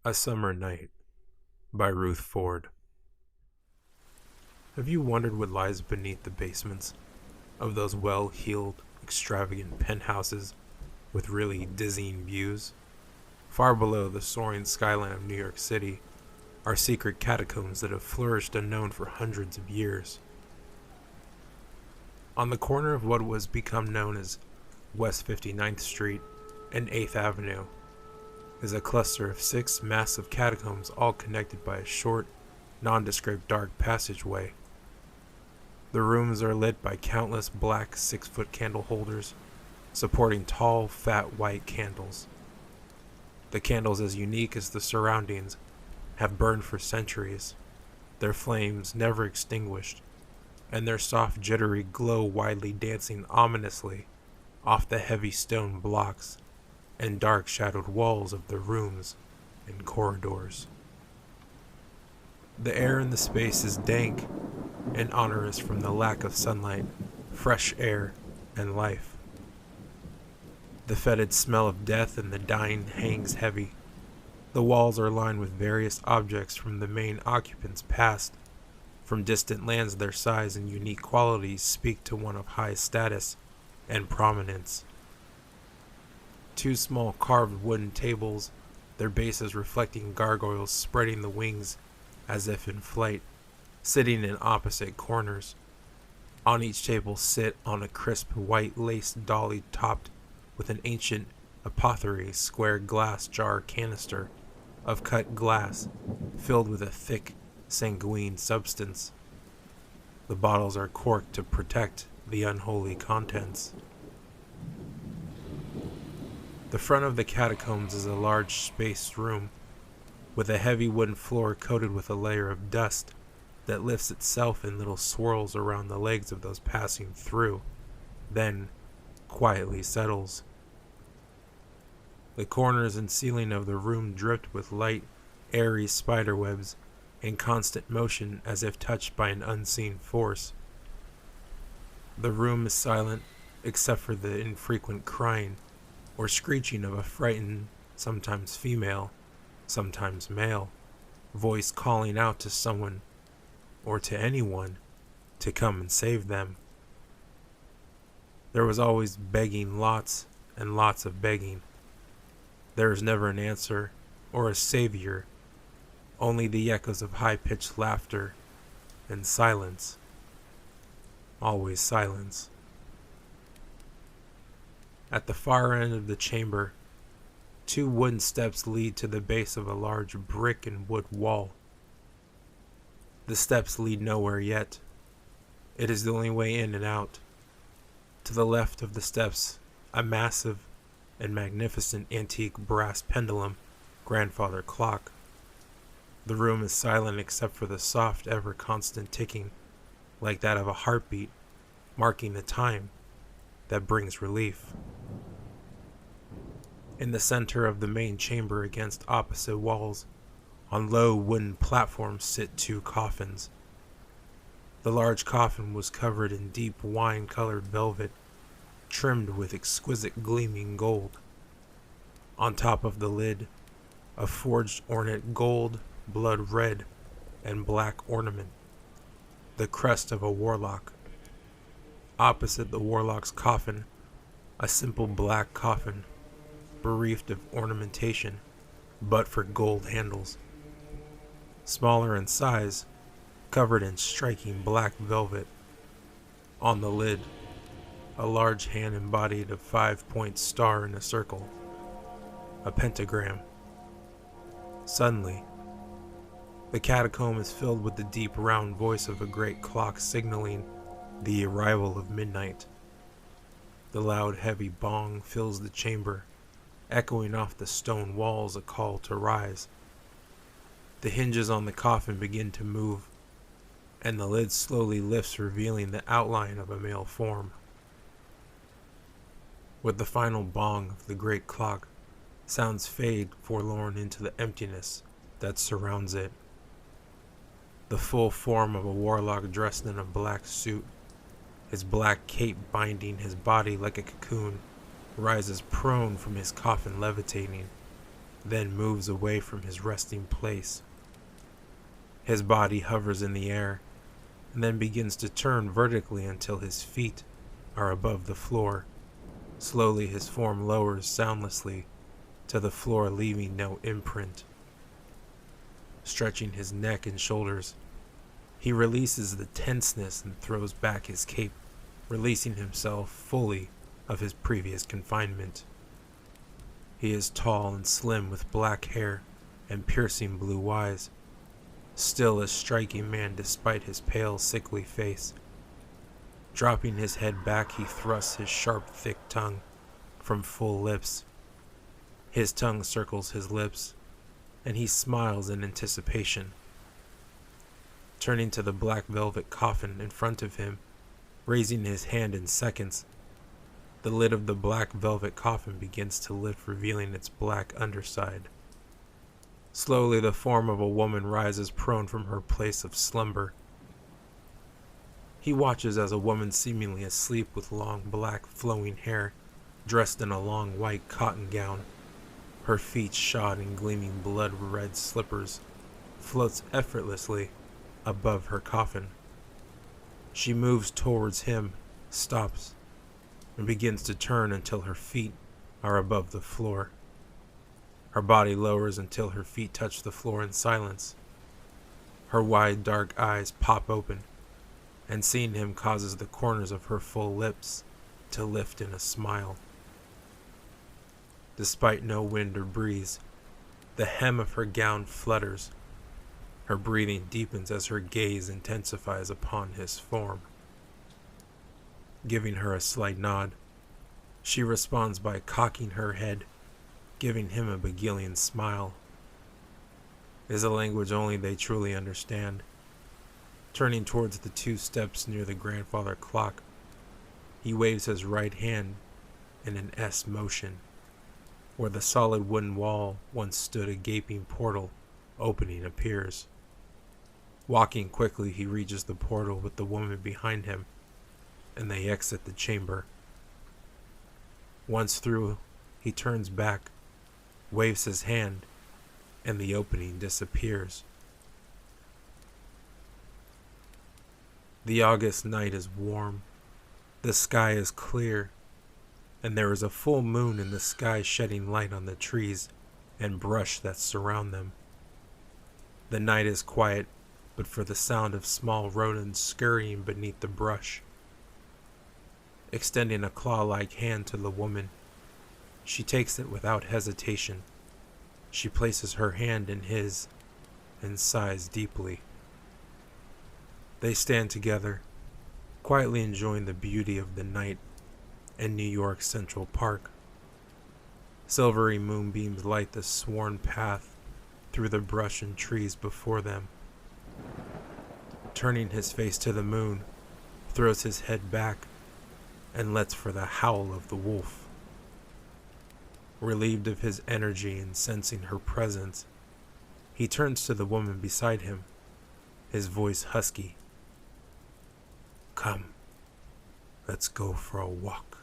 A Summer Night by Ruth Ford. Have you wondered what lies beneath the basements of those well-heeled, extravagant penthouses with really dizzying views? Far below the soaring skyline of New York City are secret catacombs that have flourished unknown for hundreds of years. On the corner of what was become known as West 59th Street and 8th Avenue is a cluster of 6 massive catacombs, all connected by a short, nondescript dark passageway. The rooms are lit by countless black 6-foot candle holders supporting tall, fat white candles. The candles, as unique as the surroundings, have burned for centuries, their flames never extinguished, and their soft jittery glow widely dancing ominously off the heavy stone blocks and dark shadowed walls of the rooms and corridors. The air in the space is dank and onerous from the lack of sunlight, fresh air, and life. The fetid smell of death and the dying hangs heavy. The walls are lined with various objects from the main occupants' past. From distant lands, their size and unique qualities speak to one of high status and prominence. 2 small carved wooden tables, their bases reflecting gargoyles spreading the wings as if in flight, sitting in opposite corners. On each table sit on a crisp white lace dolly topped with an ancient apothecary square glass jar canister of cut glass filled with a thick, sanguine substance. The bottles are corked to protect the unholy contents. The front of the catacombs is a large spaced room with a heavy wooden floor coated with a layer of dust that lifts itself in little swirls around the legs of those passing through, then quietly settles. The corners and ceiling of the room dripped with light, airy spiderwebs in constant motion as if touched by an unseen force. The room is silent except for the infrequent crying or screeching of a frightened, sometimes female, sometimes male, voice calling out to someone, or to anyone, to come and save them. There was always begging, lots and lots of begging. There is never an answer or a savior, only the echoes of high-pitched laughter and silence. Always silence. At the far end of the chamber, 2 wooden steps lead to the base of a large brick and wood wall. The steps lead nowhere yet. It is the only way in and out. To the left of the steps, a massive and magnificent antique brass pendulum grandfather clock. The room is silent except for the soft, ever-constant ticking, like that of a heartbeat, marking the time that brings relief. In the center of the main chamber, against opposite walls, on low wooden platforms sit 2 coffins. The large coffin was covered in deep wine-colored velvet, trimmed with exquisite gleaming gold. On top of the lid, a forged ornate gold, blood red, and black ornament, the crest of a warlock. Opposite the warlock's coffin, a simple black coffin, bereft of ornamentation, but for gold handles. Smaller in size, covered in striking black velvet. On the lid, a large hand embodied a 5-point star in a circle, a pentagram. Suddenly, the catacomb is filled with the deep round voice of a great clock signaling the arrival of midnight. The loud heavy bong fills the chamber, echoing off the stone walls a call to rise. The hinges on the coffin begin to move, and the lid slowly lifts, revealing the outline of a male form. With the final bong of the great clock, sounds fade forlorn into the emptiness that surrounds it. The full form of a warlock dressed in a black suit, his black cape binding his body like a cocoon, rises prone from his coffin, levitating, then moves away from his resting place. His body hovers in the air and then begins to turn vertically until his feet are above the floor. Slowly his form lowers soundlessly to the floor, leaving no imprint. Stretching his neck and shoulders, he releases the tenseness and throws back his cape, releasing himself fully of his previous confinement. He is tall and slim with black hair and piercing blue eyes, still a striking man despite his pale, sickly face. Dropping his head back, he thrusts his sharp, thick tongue from full lips. His tongue circles his lips, and he smiles in anticipation. Turning to the black velvet coffin in front of him, raising his hand in seconds, the lid of the black velvet coffin begins to lift, revealing its black underside. Slowly, the form of a woman rises prone from her place of slumber. He watches as a woman seemingly asleep with long black flowing hair, dressed in a long white cotton gown, her feet shod in gleaming blood-red slippers, floats effortlessly above her coffin. She moves towards him, stops, and begins to turn until her feet are above the floor. Her body lowers until her feet touch the floor in silence. Her wide, dark eyes pop open, and seeing him causes the corners of her full lips to lift in a smile. Despite no wind or breeze, the hem of her gown flutters. Her breathing deepens as her gaze intensifies upon his form. Giving her a slight nod, she responds by cocking her head, giving him a Hegelian smile. It is a language only they truly understand. Turning towards the 2 steps near the grandfather clock, he waves his right hand in an S motion. Where the solid wooden wall once stood, a gaping portal opening appears. Walking quickly, he reaches the portal with the woman behind him, and they exit the chamber. Once through, he turns back, waves his hand, and the opening disappears. The August night is warm. The sky is clear, and there is a full moon in the sky shedding light on the trees and brush that surround them. The night is quiet, but for the sound of small rodents scurrying beneath the brush. Extending a claw-like hand to the woman, she takes it without hesitation. She places her hand in his and sighs deeply. They stand together, quietly enjoying the beauty of the night in New York Central Park. Silvery moonbeams light the worn path through the brush and trees before them. Turning his face to the moon, throws his head back and lets for the howl of the wolf. Relieved of his energy and sensing her presence, he turns to the woman beside him, his voice husky. "Come, let's go for a walk."